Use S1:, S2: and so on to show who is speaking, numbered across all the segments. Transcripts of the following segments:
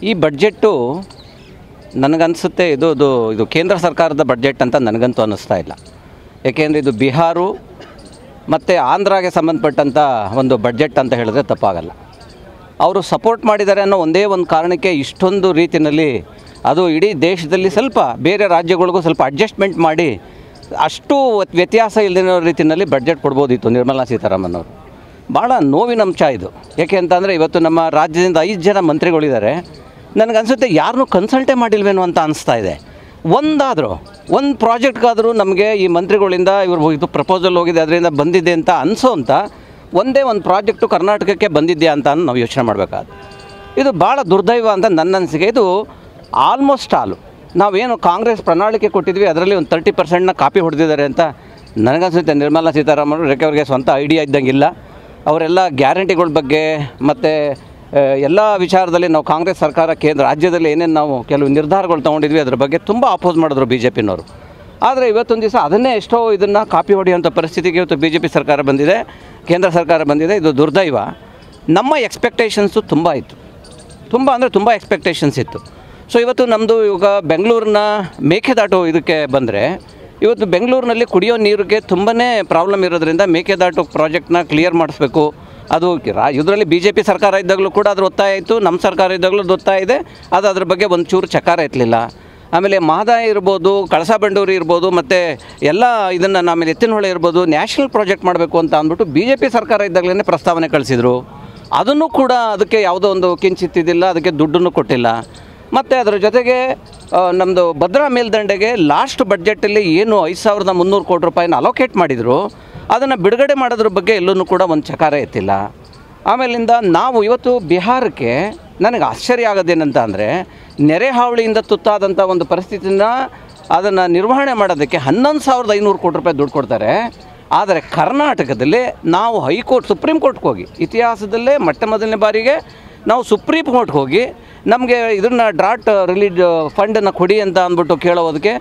S1: ಈ ಬಡ್ಜೆಟ್ಟು ನನಗನ್ಸುತ್ತೆ ಇದು ಕೇಂದ್ರ ಸರ್ಕಾರದ ಬಡ್ಜೆಟ್ ಅಂತ ನನಗಂತೂ ಅನ್ನಿಸ್ತಾ ಇಲ್ಲ. ಏಕೆಂದರೆ ಇದು ಬಿಹಾರ ಮತ್ತು ಆಂಧ್ರಾಗೆ ಸಂಬಂಧಪಟ್ಟಂಥ ಒಂದು ಬಡ್ಜೆಟ್ ಅಂತ ಹೇಳಿದ್ರೆ ತಪ್ಪಾಗಲ್ಲ. ಅವರು ಸಪೋರ್ಟ್ ಮಾಡಿದ್ದಾರೆ ಅನ್ನೋ ಒಂದೇ ಒಂದು ಕಾರಣಕ್ಕೆ ಇಷ್ಟೊಂದು ರೀತಿಯಲ್ಲಿ ಅದು ಇಡೀ ದೇಶದಲ್ಲಿ ಸ್ವಲ್ಪ ಬೇರೆ ರಾಜ್ಯಗಳಿಗೂ ಸ್ವಲ್ಪ ಅಡ್ಜಸ್ಟ್ಮೆಂಟ್ ಮಾಡಿ ಅಷ್ಟು ವ್ಯತ್ಯಾಸ ಇಲ್ಲದಿರೋ ರೀತಿಯಲ್ಲಿ ಬಡ್ಜೆಟ್ ಕೊಡ್ಬೋದಿತ್ತು ನಿರ್ಮಲಾ ಸೀತಾರಾಮನ್ ಅವರು. ಭಾಳ ನೋವಿನ ಅಂಶ ಇದು. ಏಕೆ ಅಂತಂದರೆ ಇವತ್ತು ನಮ್ಮ ರಾಜ್ಯದಿಂದ 5 ಜನ ಮಂತ್ರಿಗಳಿದ್ದಾರೆ. ನನಗನ್ಸುತ್ತೆ ಯಾರನ್ನೂ ಕನ್ಸಲ್ಟೇ ಮಾಡಿಲ್ವೇನೋ ಅಂತ ಅನಿಸ್ತಾ ಇದೆ. ಒಂದು ಪ್ರಾಜೆಕ್ಟ್ಗಾದರೂ ನಮಗೆ ಈ ಮಂತ್ರಿಗಳಿಂದ ಇದು ಪ್ರಪೋಸಲ್ ಹೋಗಿದೆ ಅದರಿಂದ ಬಂದಿದೆ ಅಂತ ಅನಿಸೋಂಥ ಒಂದೇ ಒಂದು ಪ್ರಾಜೆಕ್ಟು ಕರ್ನಾಟಕಕ್ಕೆ ಬಂದಿದೆಯಾ ಅಂತ ನಾವು ಯೋಚನೆ ಮಾಡಬೇಕಾದ. ಇದು ಭಾಳ ದುರ್ದೈವ ಅಂತ ನನ್ನ ಅನಿಸಿಕೆ. ಇದು ಆಲ್ಮೋಸ್ಟ್ ನಾವೇನು ಕಾಂಗ್ರೆಸ್ ಪ್ರಣಾಳಿಕೆ ಕೊಟ್ಟಿದ್ವಿ ಅದರಲ್ಲಿ ಒಂದು 30% ಕಾಪಿ ಹೊಡೆದಿದ್ದಾರೆ ಅಂತ ನನಗನ್ಸುತ್ತೆ. ನಿರ್ಮಲಾ ಸೀತಾರಾಮನ್ ಅವ್ರಿಗೆ ಸ್ವಂತ ಐಡಿಯಾ ಇದ್ದಂಗಿಲ್ಲ. ಅವರೆಲ್ಲ ಗ್ಯಾರಂಟಿಗಳ ಬಗ್ಗೆ ಮತ್ತು ಎಲ್ಲ ವಿಚಾರದಲ್ಲಿ ನಾವು ಕಾಂಗ್ರೆಸ್ ಸರ್ಕಾರ ರಾಜ್ಯದಲ್ಲಿ ಏನೇನು ನಾವು ಕೆಲವು ನಿರ್ಧಾರಗಳು ತೊಗೊಂಡಿದ್ವಿ ಅದ್ರ ಬಗ್ಗೆ ತುಂಬ ಅಪೋಸ್ ಮಾಡಿದ್ರು BJPನವರು. ಆದರೆ ಇವತ್ತೊಂದು ದಿವಸ ಅದನ್ನೇ ಎಷ್ಟೋ ಇದನ್ನು ಕಾಪಿ ಹೊಡೆಯುವಂಥ ಪರಿಸ್ಥಿತಿಗೆ ಇವತ್ತು BJP ಸರ್ಕಾರ ಬಂದಿದೆ, ಕೇಂದ್ರ ಸರ್ಕಾರ ಬಂದಿದೆ. ಇದು ದುರ್ದೈವ. ನಮ್ಮ ಎಕ್ಸ್ಪೆಕ್ಟೇಷನ್ಸು ತುಂಬ ಇತ್ತು, ತುಂಬ ಎಕ್ಸ್ಪೆಕ್ಟೇಷನ್ಸ್ ಇತ್ತು. ಸೊ ಇವತ್ತು ನಮ್ಮದು ಇವಾಗ ಬೆಂಗಳೂರಿನ ಮೇಕೆದಾಟು ಇದಕ್ಕೆ ಬಂದರೆ ಇವತ್ತು ಬೆಂಗಳೂರಿನಲ್ಲಿ ಕುಡಿಯೋ ನೀರಿಗೆ ತುಂಬಾ ಪ್ರಾಬ್ಲಮ್ ಇರೋದ್ರಿಂದ ಮೇಕೆದಾಟು ಪ್ರಾಜೆಕ್ಟ್ನ ಕ್ಲಿಯರ್ ಮಾಡಿಸ್ಬೇಕು. ಅದು ಇದರಲ್ಲಿ BJP ಸರ್ಕಾರ ಇದ್ದಾಗಲೂ ಕೂಡ ಅದ್ರ ಒತ್ತಾಯ ಇತ್ತು, ನಮ್ಮ ಸರ್ಕಾರ ಇದ್ದಾಗಲೂ ಅದು ಒತ್ತಾಯ ಇದೆ. ಅದು ಅದ್ರ ಬಗ್ಗೆ ಒಂದು ಚೂರು ಚಕಾರ ಎತ್ತಲಿಲ್ಲ. ಆಮೇಲೆ ಮಹದಾಯಿ ಇರ್ಬೋದು, ಕಳಸಾ ಬಂಡೂರಿ ಇರ್ಬೋದು, ಮತ್ತು ಎಲ್ಲ ಇದನ್ನು ಆಮೇಲೆ ಎತ್ತಿನಹೊಳೆ ಇರ್ಬೋದು, ನ್ಯಾಷನಲ್ ಪ್ರಾಜೆಕ್ಟ್ ಮಾಡಬೇಕು ಅಂತ ಅಂದ್ಬಿಟ್ಟು BJP ಸರ್ಕಾರ ಇದ್ದಾಗಲೇ ಪ್ರಸ್ತಾವನೆ ಕಳಿಸಿದರು. ಅದನ್ನು ಕೂಡ ಅದಕ್ಕೆ ಯಾವುದೋ ಒಂದು ಕಿಂಚಿತ್ತಿದ್ದಿಲ್ಲ, ಅದಕ್ಕೆ ದುಡ್ಡನ್ನು ಕೊಟ್ಟಿಲ್ಲ. ಮತ್ತು ಅದರ ಜೊತೆಗೆ ನಮ್ಮದು ಭದ್ರಾ ಮೇಲ್ದಂಡೆಗೆ ಲಾಸ್ಟ್ ಬಡ್ಜೆಟಲ್ಲಿ ಏನು 5300 ಕೋಟಿ ರೂಪಾಯಿನ ಅಲೋಕೇಟ್ ಮಾಡಿದರು, ಅದನ್ನು ಬಿಡುಗಡೆ ಮಾಡೋದ್ರ ಬಗ್ಗೆ ಎಲ್ಲೂ ಕೂಡ ಒಂದು ಚಕಾರ ಎತ್ತಿಲ್ಲ. ಆಮೇಲಿಂದ ನಾವು ಇವತ್ತು ಬಿಹಾರಕ್ಕೆ ನನಗೆ ಆಶ್ಚರ್ಯ ಆಗೋದೇನಂತ ಅಂದರೆ ನೆರೆ ಹಾವಳಿಯಿಂದ ತುತ್ತಾದಂಥ ಒಂದು ಪರಿಸ್ಥಿತಿನ ಅದನ್ನು ನಿರ್ವಹಣೆ ಮಾಡೋದಕ್ಕೆ 11,500 ಕೋಟಿ ರೂಪಾಯಿ ದುಡ್ಡು ಕೊಡ್ತಾರೆ. ಆದರೆ ಕರ್ನಾಟಕದಲ್ಲಿ ನಾವು ಸುಪ್ರೀಂ ಕೋರ್ಟ್ಗೆ ಹೋಗಿ ಇತಿಹಾಸದಲ್ಲೇ ಮೊದಲನೇ ಬಾರಿಗೆ ನಾವು ಸುಪ್ರೀಂ ಕೋರ್ಟ್ಗೆ ಹೋಗಿ ನಮಗೆ ಇದನ್ನು ಡ್ರಾಟ್ ರಿಲೀಜ್ ಫಂಡನ್ನು ಕೊಡಿ ಅಂತ ಅಂದ್ಬಿಟ್ಟು ಕೇಳೋದಕ್ಕೆ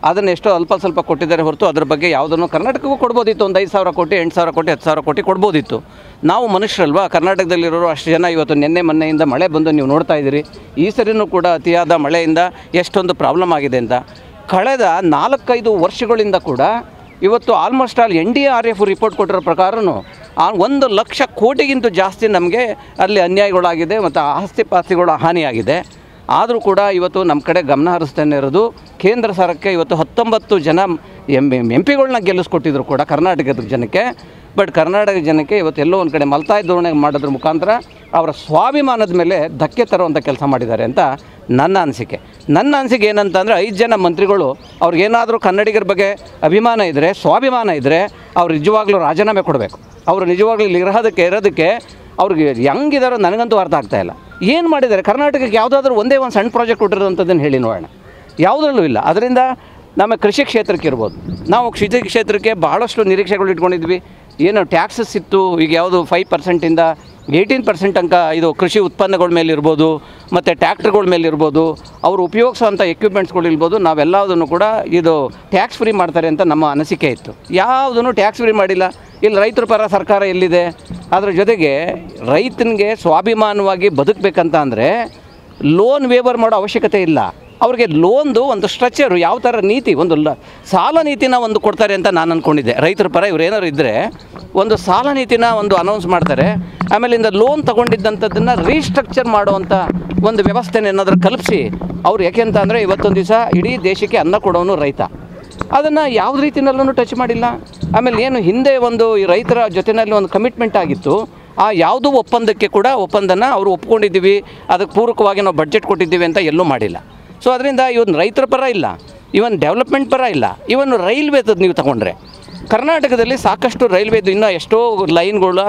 S1: ಅದನ್ನು ಎಷ್ಟೋ ಸ್ವಲ್ಪ ಕೊಟ್ಟಿದ್ದಾರೆ ಹೊರತು ಅದ್ರ ಬಗ್ಗೆ ಯಾವುದನ್ನು ಕರ್ನಾಟಕಕ್ಕೂ ಕೊಡ್ಬೋದಿತ್ತು. ಒಂದು 5,000 ಕೋಟಿ, 8,000 ಕೋಟಿ, 10,000 ಕೋಟಿ ಕೊಡ್ಬೋದಿತ್ತು. ನಾವು ಮನುಷ್ಯರಲ್ವಾ, ಕರ್ನಾಟಕದಲ್ಲಿರೋರು ಅಷ್ಟು ಜನ. ಇವತ್ತು ಮೊನ್ನೆಯಿಂದ ಮಳೆ ಬಂದು ನೀವು ನೋಡ್ತಾ ಇದ್ದೀರಿ. ಈ ಸರಿನೂ ಕೂಡ ಅತಿಯಾದ ಮಳೆಯಿಂದ ಎಷ್ಟೊಂದು ಪ್ರಾಬ್ಲಮ್ ಆಗಿದೆ ಅಂತ. ಕಳೆದ 4-5 ವರ್ಷಗಳಿಂದ ಕೂಡ ಇವತ್ತು ಆಲ್ಮೋಸ್ಟ್ NDRF ರಿಪೋರ್ಟ್ ಕೊಟ್ಟಿರೋ ಪ್ರಕಾರನೂ 1,00,000 ಕೋಟಿಗಿಂತ ಜಾಸ್ತಿ ನಮಗೆ ಅಲ್ಲಿ ಅನ್ಯಾಯಗಳಾಗಿದೆ ಮತ್ತು ಆಸ್ತಿಪಾಸ್ತಿಗಳ ಹಾನಿಯಾಗಿದೆ. ಆದರೂ ಕೂಡ ಇವತ್ತು ನಮ್ಮ ಕಡೆ ಗಮನ ಹರಿಸ್ತಾನೆ ಇರೋದು ಕೇಂದ್ರ ಸರ್ಕಾರಕ್ಕೆ. ಇವತ್ತು 19 ಜನ MP ಗಳನ್ನ ಗೆಲ್ಲಿಸ್ಕೊಟ್ಟಿದ್ರು ಕೂಡ ಕರ್ನಾಟಕದ ಜನಕ್ಕೆ. ಬಟ್ ಕರ್ನಾಟಕ ಜನಕ್ಕೆ ಇವತ್ತು ಎಲ್ಲೋ ಒಂದು ಕಡೆ ಮಲ್ತಾಯಿ ಧೋರಣೆ ಮಾಡೋದ್ರ ಮುಖಾಂತರ ಅವರ ಸ್ವಾಭಿಮಾನದ ಮೇಲೆ ಧಕ್ಕೆ ತರುವಂಥ ಕೆಲಸ ಮಾಡಿದ್ದಾರೆ ಅಂತ ನನ್ನ ಅನಿಸಿಕೆ ಏನಂತ ಅಂದರೆ 5 ಜನ ಮಂತ್ರಿಗಳು ಅವ್ರಿಗೇನಾದರೂ ಕನ್ನಡಿಗರ ಬಗ್ಗೆ ಅಭಿಮಾನ ಇದ್ದರೆ, ಸ್ವಾಭಿಮಾನ ಇದ್ದರೆ ಅವ್ರು ನಿಜವಾಗ್ಲೂ ರಾಜೀನಾಮೆ ಕೊಡಬೇಕು. ಅವರು ನಿಜವಾಗ್ಲೂ ಇಲ್ಲಿ ಇರೋದಕ್ಕೆ ಅವ್ರಿಗೆ ಹೆಂಗಿದಾರೋ ನನಗಂತೂ ಅರ್ಥ ಆಗ್ತಾಯಿಲ್ಲ. ಏನು ಮಾಡಿದ್ದಾರೆ ಕರ್ನಾಟಕಕ್ಕೆ? ಯಾವುದಾದ್ರೂ ಒಂದೇ ಒಂದು ಸಣ್ಣ ಪ್ರಾಜೆಕ್ಟ್ ಕೊಟ್ಟಿರೋದಂಥದ್ದನ್ನು ಹೇಳಿ ನೋಡೋಣ. ಯಾವುದರಲ್ಲೂ ಇಲ್ಲ. ಅದರಿಂದ ನಮ್ಮ ಕೃಷಿ ಕ್ಷೇತ್ರಕ್ಕೆ ಇರ್ಬೋದು, ನಾವು ಕೃಷಿ ಕ್ಷೇತ್ರಕ್ಕೆ ಬಹಳಷ್ಟು ನಿರೀಕ್ಷೆಗಳು ಇಟ್ಕೊಂಡಿದ್ವಿ. ಏನು ಟ್ಯಾಕ್ಸಸ್ ಇತ್ತು, ಈಗ ಯಾವುದು 5%ಇಂದ 18% ತನಕ ಇದು ಕೃಷಿ ಉತ್ಪನ್ನಗಳ ಮೇಲೆ ಇರ್ಬೋದು, ಮತ್ತು ಟ್ಯಾಕ್ಟ್ರ್ಗಳ ಮೇಲೆ ಇರ್ಬೋದು, ಅವರು ಉಪಯೋಗಿಸೋಂಥ ಎಕ್ವಿಪ್ಮೆಂಟ್ಸ್ಗಳು ಇರ್ಬೋದು, ನಾವೆಲ್ಲದನ್ನು ಕೂಡ ಇದು ಟ್ಯಾಕ್ಸ್ ಫ್ರೀ ಮಾಡ್ತಾರೆ ಅಂತ ನಮ್ಮ ಅನಿಸಿಕೆ ಇತ್ತು. ಯಾವುದನ್ನು ಟ್ಯಾಕ್ಸ್ ಫ್ರೀ ಮಾಡಿಲ್ಲ. ಇಲ್ಲಿ ರೈತರ ಪರ ಸರ್ಕಾರ ಎಲ್ಲಿದೆ? ಅದರ ಜೊತೆಗೆ ರೈತನಿಗೆ ಸ್ವಾಭಿಮಾನವಾಗಿ ಬದುಕಬೇಕಂತ ಅಂದರೆ ಲೋನ್ ವೇವರ್ ಮಾಡೋ ಅವಶ್ಯಕತೆ ಇಲ್ಲ. ಅವ್ರಿಗೆ ಲೋನ್ದು ಒಂದು ಸ್ಟ್ರಕ್ಚರು ಯಾವ ಥರ ನೀತಿ, ಒಂದು ಸಾಲ ನೀತಿನ ಒಂದು ಕೊಡ್ತಾರೆ ಅಂತ ನಾನು ಅಂದ್ಕೊಂಡಿದ್ದೆ. ರೈತರ ಪರ ಇವ್ರು ಏನಾದ್ರು ಇದ್ದರೆ ಒಂದು ಸಾಲ ನೀತಿನ ಒಂದು ಅನೌನ್ಸ್ ಮಾಡ್ತಾರೆ. ಆಮೇಲಿಂದ ಲೋನ್ ತೊಗೊಂಡಿದ್ದಂಥದ್ದನ್ನು ರೀಸ್ಟ್ರಕ್ಚರ್ ಮಾಡುವಂಥ ಒಂದು ವ್ಯವಸ್ಥೆನ ಏನಾದರೂ ಕಲ್ಪಿಸಿ ಅವ್ರು. ಯಾಕೆಂತ ಅಂದರೆ ಇವತ್ತೊಂದು ದಿವಸ ಇಡೀ ದೇಶಕ್ಕೆ ಅನ್ನ ಕೊಡೋನು ರೈತ. ಅದನ್ನು ಯಾವುದೇ ರೀತಿಯಲ್ಲೂ ಟಚ್ ಮಾಡಿಲ್ಲ. ಆಮೇಲೆ ಏನು ಹಿಂದೆ ಒಂದು ಈ ರೈತರ ಜೊತೆಯಲ್ಲಿ ಒಂದು ಕಮಿಟ್ಮೆಂಟ್ ಆಗಿತ್ತು, ಆ ಯಾವುದೂ ಒಪ್ಪಂದನ ಅವರು ಒಪ್ಕೊಂಡಿದ್ದೀವಿ, ಅದಕ್ಕೆ ಪೂರಕವಾಗಿ ನಾವು ಬಡ್ಜೆಟ್ ಕೊಟ್ಟಿದ್ದೀವಿ ಅಂತ ಎಲ್ಲೂ ಮಾಡಿಲ್ಲ. ಸೊ ಅದರಿಂದ ಇವನು ರೈತರ ಪರ ಇಲ್ಲ, ಇವನ್ ಡೆವಲಪ್ಮೆಂಟ್ ಪರ ಇಲ್ಲ. ಇವನು ರೈಲ್ವೇದು ನೀವು ತಗೊಂಡ್ರೆ ಕರ್ನಾಟಕದಲ್ಲಿ ಸಾಕಷ್ಟು ರೈಲ್ವೇದು ಇನ್ನೂ ಎಷ್ಟೋ ಲೈನ್ಗಳ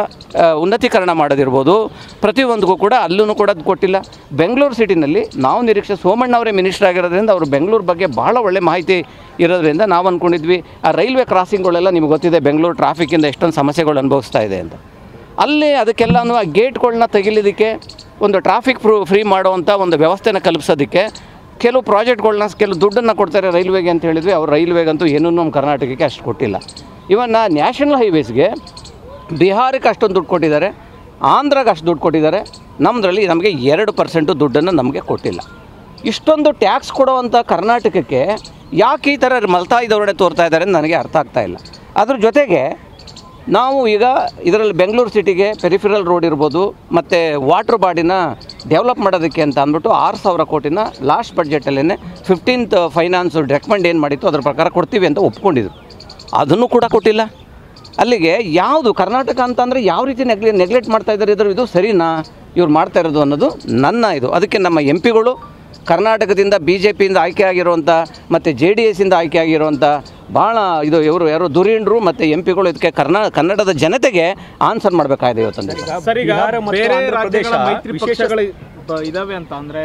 S1: ಉನ್ನತೀಕರಣ ಮಾಡೋದಿರ್ಬೋದು, ಪ್ರತಿಯೊಂದಕ್ಕೂ ಕೂಡ ಅಲ್ಲೂ ಕೂಡ ಅದು ಕೊಟ್ಟಿಲ್ಲ. ಬೆಂಗಳೂರು ಸಿಟಿನಲ್ಲಿ ನಾವು ನಿರೀಕ್ಷೆ ಸೋಮಣ್ಣ ಅವರೇ ಮಿನಿಸ್ಟರ್ ಆಗಿರೋದ್ರಿಂದ ಅವರು ಬೆಂಗಳೂರು ಬಗ್ಗೆ ಭಾಳ ಒಳ್ಳೆ ಮಾಹಿತಿ ಇರೋದ್ರಿಂದ ನಾವು ಅಂದ್ಕೊಂಡಿದ್ವಿ ಆ ರೈಲ್ವೆ ಕ್ರಾಸಿಂಗ್ಗಳೆಲ್ಲ ನಿಮ್ಗೆ ಗೊತ್ತಿದೆ, ಬೆಂಗಳೂರು ಟ್ರಾಫಿಕ್ಕಿಂದ ಎಷ್ಟೊಂದು ಸಮಸ್ಯೆಗಳು ಅನುಭವಿಸ್ತಾ ಇದೆ ಅಂತ. ಅಲ್ಲಿ ಅದಕ್ಕೆಲ್ಲನೂ ಆ ಗೇಟ್ಗಳನ್ನ ತೆಗಿಲಿದ್ದಕ್ಕೆ ಒಂದು ಟ್ರಾಫಿಕ್ ಫ್ರೀ ಮಾಡುವಂಥ ಒಂದು ವ್ಯವಸ್ಥೆನ ಕಲ್ಪಿಸೋದಕ್ಕೆ ಕೆಲವು ಪ್ರಾಜೆಕ್ಟ್ಗಳನ್ನ ಕೆಲವು ದುಡ್ಡನ್ನು ಕೊಡ್ತಾರೆ ರೈಲ್ವೆಗೆ ಅಂತ ಹೇಳಿದ್ವಿ. ಅವ್ರು ರೈಲ್ವೆಗಂತೂ ಏನೂ ನಮ್ಮ ಕರ್ನಾಟಕಕ್ಕೆ ಅಷ್ಟು ಕೊಟ್ಟಿಲ್ಲ. ಇವನ್ನ ನ್ಯಾಷನಲ್ ಹೈವೇಸ್ಗೆ ಬಿಹಾರಕ್ಕೆ ಅಷ್ಟೊಂದು ದುಡ್ಡು ಕೊಟ್ಟಿದ್ದಾರೆ, ಆಂಧ್ರಾಗೆ ಅಷ್ಟು ದುಡ್ಡು ಕೊಟ್ಟಿದ್ದಾರೆ, ನಮ್ಮದ್ರಲ್ಲಿ ನಮಗೆ 2% ದುಡ್ಡನ್ನು ನಮಗೆ ಕೊಟ್ಟಿಲ್ಲ. ಇಷ್ಟೊಂದು ಟ್ಯಾಕ್ಸ್ ಕೊಡುವಂಥ ಕರ್ನಾಟಕಕ್ಕೆ ಯಾಕೆ ಈ ಥರ ಮಲ್ತಾಯಿ ಧೋರಣೆ ತೋರ್ತಾ ಇದ್ದಾರೆ ಅಂತ ನನಗೆ ಅರ್ಥ ಆಗ್ತಾ ಇಲ್ಲ. ಅದ್ರ ಜೊತೆಗೆ ನಾವು ಈಗ ಇದರಲ್ಲಿ ಬೆಂಗಳೂರು ಸಿಟಿಗೆ ಪೆರಿಫೆರಲ್ ರೋಡ್ ಇರ್ಬೋದು ಮತ್ತು ವಾಟ್ರ್ ಬಾಡಿನ ಡೆವಲಪ್ ಮಾಡೋದಕ್ಕೆ ಅಂತ ಅಂದ್ಬಿಟ್ಟು 6,000 ಕೋಟಿನ ಲಾಸ್ಟ್ ಬಡ್ಜೆಟಲ್ಲೇ 15th ಫೈನಾನ್ಸ್ ರೆಕಮೆಂಡ್ ಏನು ಮಾಡಿತ್ತು ಅದ್ರ ಪ್ರಕಾರ ಕೊಡ್ತೀವಿ ಅಂತ ಒಪ್ಕೊಂಡಿದ್ರು. ಅದನ್ನು ಕೂಡ ಕೊಟ್ಟಿಲ್ಲ. ಅಲ್ಲಿಗೆ ಯಾವುದು ಕರ್ನಾಟಕ ಅಂತಂದರೆ ಯಾವ ರೀತಿ ನೆಗ್ಲೆಕ್ಟ್ ಮಾಡ್ತಾ ಇದ್ದಾರೆ, ಇದು ಸರಿನಾ ಇವ್ರು ಮಾಡ್ತಾ ಇರೋದು ಅನ್ನೋದು ನನ್ನ ಇದು. ಅದಕ್ಕೆ ನಮ್ಮ MP ಗಳು ಕರ್ನಾಟಕದಿಂದ BJPಯಿಂದ ಆಯ್ಕೆ ಆಗಿರುವಂಥ ಮತ್ತು JDSಯಿಂದ ಆಯ್ಕೆ ಆಗಿರುವಂಥ ಭಾಳ ಇದು ಯಾರು ಧುರೀಣರು ಮತ್ತು MP ಗಳು ಇದಕ್ಕೆ ಕನ್ನಡದ ಜನತೆಗೆ ಆನ್ಸರ್ ಮಾಡಬೇಕಾಗಿದೆ ಇವತ್ತಂದರೆ.
S2: ಇದಾವೆ ಅಂತ ಅಂದರೆ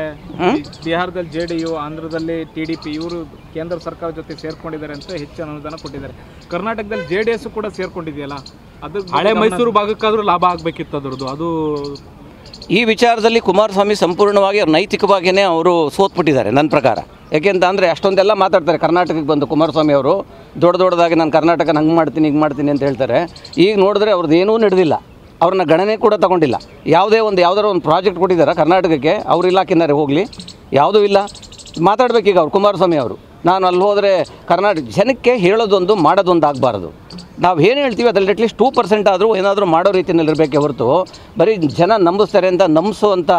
S2: ಬಿಹಾರದಲ್ಲಿ JDU, ಆಂಧ್ರದಲ್ಲಿ TDP ಇವರು ಕೇಂದ್ರ ಸರ್ಕಾರ ಜೊತೆ ಸೇರ್ಕೊಂಡಿದ್ದಾರೆ ಅಂತ ಹೆಚ್ಚು ಅನುದಾನ ಕೊಟ್ಟಿದ್ದಾರೆ. ಕರ್ನಾಟಕದಲ್ಲಿ JDS ಕೂಡ ಸೇರ್ಕೊಂಡಿದೆಯಲ್ಲ, ಅದು ಹಳೆ ಮೈಸೂರು ಭಾಗಕ್ಕಾದರೂ ಲಾಭ ಆಗಬೇಕಿತ್ತು ಅದರದ್ದು. ಅದು
S1: ಈ ವಿಚಾರದಲ್ಲಿ ಕುಮಾರಸ್ವಾಮಿ ಸಂಪೂರ್ಣವಾಗಿ ನೈತಿಕವಾಗಿಯೇ ಅವರು ಸೋತ್ಬಿಟ್ಟಿದ್ದಾರೆ ನನ್ನ ಪ್ರಕಾರ. ಯಾಕೆಂತಂದರೆ ಅಷ್ಟೊಂದೆಲ್ಲ ಮಾತಾಡ್ತಾರೆ ಕರ್ನಾಟಕಕ್ಕೆ ಬಂದು ಕುಮಾರಸ್ವಾಮಿ ಅವರು ದೊಡ್ಡದಾಗಿ ನಾನು ಕರ್ನಾಟಕನ ಹಂಗೆ ಮಾಡ್ತೀನಿ ಹಿಂಗೆ ಮಾಡ್ತೀನಿ ಅಂತ ಹೇಳ್ತಾರೆ. ಈಗ ನೋಡಿದ್ರೆ ಅವ್ರದ್ದು ಏನೂ ನಡೆದಿಲ್ಲ, ಅವ್ರನ್ನ ಗಣನೆ ಕೂಡ ತಗೊಂಡಿಲ್ಲ. ಯಾವುದಾದ್ರು ಒಂದು ಪ್ರಾಜೆಕ್ಟ್ ಕೊಟ್ಟಿದ್ದಾರೆ ಕರ್ನಾಟಕಕ್ಕೆ, ಅವ್ರ ಇಲಾಖೆನಾರೆ ಹೋಗಲಿ, ಯಾವುದೂ ಇಲ್ಲ. ಮಾತಾಡಬೇಕೀಗ ಅವ್ರು ಕುಮಾರಸ್ವಾಮಿ ಅವರು. ನಾನು ಅಲ್ಲಿ ಹೋದರೆ ಕರ್ನಾಟಕ ಜನಕ್ಕೆ ಹೇಳೋದೊಂದು ಮಾಡೋದೊಂದು ಆಗಬಾರ್ದು. ನಾವು ಏನು ಹೇಳ್ತೀವಿ ಅದರಲ್ಲಿ ಅಟ್ಲೀಸ್ಟ್ 2% ಆದರೂ ಏನಾದರೂ ಮಾಡೋ ರೀತಿಯಲ್ಲಿ ಇರಬೇಕೇ ಹೊರತು ಬರೀ ಜನ ನಂಬಿಸ್ತಾರೆ ಅಂತ ನಂಬಿಸುವಂಥ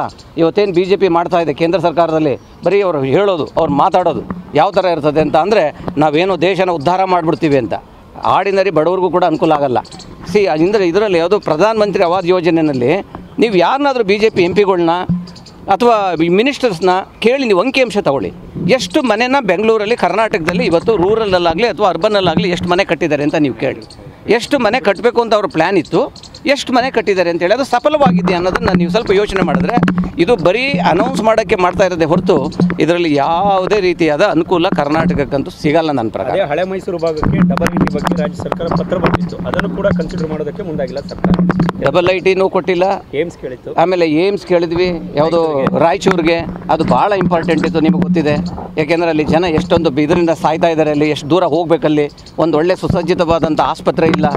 S1: ಇವತ್ತೇನು BJP ಮಾಡ್ತಾ ಇದೆ ಕೇಂದ್ರ ಸರ್ಕಾರದಲ್ಲಿ, ಬರೀ ಅವರು ಹೇಳೋದು ಅವ್ರು ಮಾತಾಡೋದು ಯಾವ ಥರ ಇರ್ತದೆ ಅಂತ ಅಂದರೆ ನಾವೇನೋ ದೇಶನ ಉದ್ಧಾರ ಮಾಡಿಬಿಡ್ತೀವಿ ಅಂತ. ಆರ್ಡಿನರಿ ಬಡವ್ರಿಗೂ ಕೂಡ ಅನುಕೂಲ ಆಗಲ್ಲ. ಇದರಲ್ಲಿ ಯಾವುದೋ ಪ್ರಧಾನ ಮಂತ್ರಿ ಆವಾಸ್ ಯೋಜನೆಯಲ್ಲಿ ನೀವು ಯಾರನ್ನಾದರೂ BJP MP ಗಳನ್ನ ಅಥವಾ ಮಿನಿಸ್ಟರ್ಸ್ನ ಕೇಳಿ ನೀವು ಅಂಕಿಅಂಶ ತಗೊಳ್ಳಿ. ಎಷ್ಟು ಮನೆನ ಬೆಂಗಳೂರಲ್ಲಿ ಕರ್ನಾಟಕದಲ್ಲಿ ಇವತ್ತು ರೂರಲಲ್ಲಾಗಲಿ ಅಥವಾ ಅರ್ಬನ್ನಲ್ಲಾಗಲಿ ಎಷ್ಟು ಮನೆ ಕಟ್ಟಿದ್ದಾರೆ ಅಂತ ನೀವು ಕೇಳಿ. ಎಷ್ಟು ಮನೆ ಕಟ್ಟಬೇಕು ಅಂತ ಅವ್ರ ಪ್ಲ್ಯಾನ್ ಇತ್ತು, ಎಷ್ಟು ಮನೆ ಕಟ್ಟಿದ್ದಾರೆ ಅಂತೇಳಿ ಅದು ಸಫಲವಾಗಿದೆ ಅನ್ನೋದನ್ನು ನೀವು ಸ್ವಲ್ಪ ಯೋಚನೆ ಮಾಡಿದ್ರೆ ಇದು ಬರೀ ಅನೌನ್ಸ್ ಮಾಡೋಕ್ಕೆ ಮಾಡ್ತಾ ಇರೋದೇ ಹೊರತು ಇದರಲ್ಲಿ ಯಾವುದೇ ರೀತಿಯಾದ ಅನುಕೂಲ ಕರ್ನಾಟಕಕ್ಕಂತೂ ಸಿಗಲ್ಲ ನನ್ನ ಪ್ರಕಾರ.
S2: ಹಳೆ ಮೈಸೂರು ಭಾಗಕ್ಕೆ ಡಬಲ್ ಐಟಿ ಬಗ್ಗೆ ರಾಜ್ಯ ಸರ್ಕಾರ ಪತ್ರ ಬರೆದಿತ್ತು, ಅದನ್ನು ಕೂಡ ಕನ್ಸಿಡರ್ ಮಾಡೋದಕ್ಕೆ ಮುಂದಾಗಿಲ್ಲ ಸರ್ಕಾರ.
S1: ಡಬಲ್ ಐಟಿನೂ ಕೊಟ್ಟಿಲ್ಲ,
S2: ಏಮ್ಸ್ ಕೇಳಿತ್ತು,
S1: ಆಮೇಲೆ ಏಮ್ಸ್ ಕೇಳಿದ್ವಿ ಯಾವುದೋ ರಾಯಚೂರಿಗೆ, ಅದು ಭಾಳ ಇಂಪಾರ್ಟೆಂಟ್ ಇತ್ತು. ನಿಮಗೆ ಗೊತ್ತಿದೆ, ಯಾಕೆಂದರೆ ಅಲ್ಲಿ ಜನ ಎಷ್ಟೊಂದು ಇದರಿಂದ ಸಾಯ್ತಾ ಇದ್ದಾರೆ, ಅಲ್ಲಿ ಎಷ್ಟು ದೂರ ಹೋಗಬೇಕಲ್ಲಿ ಒಂದು ಒಳ್ಳೆ ಸುಸಜ್ಜಿತವಾದಂಥ ಆಸ್ಪತ್ರೆ ಇಲ್ಲ,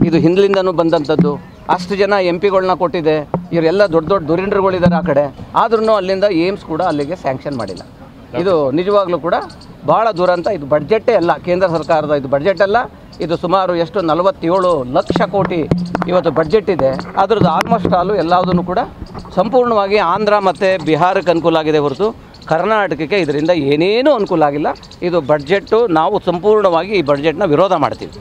S1: ಇದು ಹಿಂದಿನಿಂದನೂ ಬಂದಂಥದ್ದು. ಅಷ್ಟು ಜನ MP ಗಳನ್ನ ಕೊಟ್ಟಿದೆ, ಇವರೆಲ್ಲ ದೊಡ್ಡ ಧುರೀಣರುಗಳಿದ್ದಾರೆ ಆ ಕಡೆ, ಆದ್ರೂ ಅಲ್ಲಿಂದ ಏಮ್ಸ್ ಕೂಡ ಅಲ್ಲಿಗೆ ಸ್ಯಾಂಕ್ಷನ್ ಮಾಡಿಲ್ಲ. ಇದು ನಿಜವಾಗ್ಲೂ ಕೂಡ ಭಾಳ ದುರಂತ. ಇದು ಬಡ್ಜೆಟ್ಟೇ ಅಲ್ಲ, ಕೇಂದ್ರ ಸರ್ಕಾರದ ಇದು ಬಡ್ಜೆಟ್ ಅಲ್ಲ. ಇದು ಸುಮಾರು 47 ಲಕ್ಷ ಕೋಟಿ ಇವತ್ತು ಬಡ್ಜೆಟ್ ಇದೆ. ಅದ್ರದ್ದು ಆಲ್ಮೋಸ್ಟ್ ಎಲ್ಲದನ್ನು ಕೂಡ ಸಂಪೂರ್ಣವಾಗಿ ಆಂಧ್ರ ಮತ್ತು ಬಿಹಾರಕ್ಕೆ ಅನುಕೂಲ ಆಗಿದೆ ಹೊರತು ಕರ್ನಾಟಕಕ್ಕೆ ಇದರಿಂದ ಏನೇನೂ ಅನುಕೂಲ ಆಗಿಲ್ಲ. ಇದು ಬಡ್ಜೆಟ್ಟು ನಾವು ಸಂಪೂರ್ಣವಾಗಿ ಈ ಬಡ್ಜೆಟ್ನ ವಿರೋಧ ಮಾಡ್ತೀವಿ.